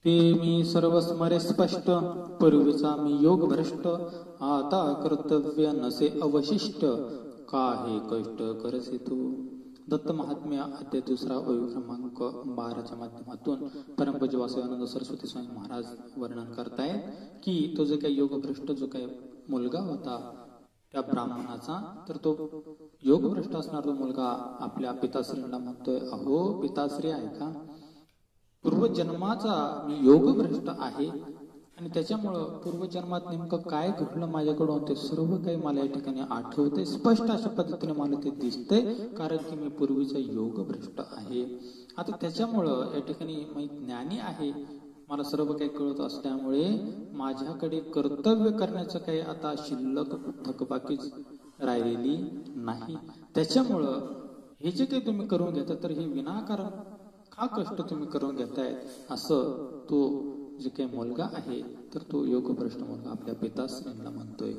ते मी सर्व स्मरे स्पष्ट, पूर्वीचा मी योग भ्रष्ट, आता कर्तव्य नसे अवशिष्ट, काहे कष्ट करसे तू. दत्त महात्म्य अध्याय 2 ओवी क्रमांक 12च्या माध्यमातून परमपूज्य वासुदेवानंद सरस्वती स्वामी महाराज वर्णन करतायत की तो जो काही योगभ्रष्ट जो काही मुलगा होता त्या ब्राह्मणाचा, तर तो योगभ्रष्ट असणारा तो मुलगा आपल्या पिताश्रींना म्हणतोय, अहो पिताश्री ऐका, पूर्वजन्माचा मी योगभ्रष्ट आहे आणि त्याच्यामुळं पूर्वजन्मात नेमकं काय घडलं माझ्याकडून ते सर्व काही मला या ठिकाणी आठवते, स्पष्ट अशा पद्धतीने मला ते दिसतंय, कारण की मी पूर्वीचा योगभ्रष्ट आहे. आता त्याच्यामुळं या ठिकाणी मी ज्ञानी आहे, मला सर्व काही कळत असल्यामुळे माझ्याकडे कर्तव्य करण्याचं काही आता शिल्लक थकबाकीच राहिलेली नाही. त्याच्यामुळं हे जे काही तुम्ही करून घेता तर हे विनाकारण का कष्ट तुम्ही करून घेताय, असं तो जे काही मुलगा आहे तर तो योगभ्रष्ट मुलगा आपल्या पिताश्रींना म्हणतोय.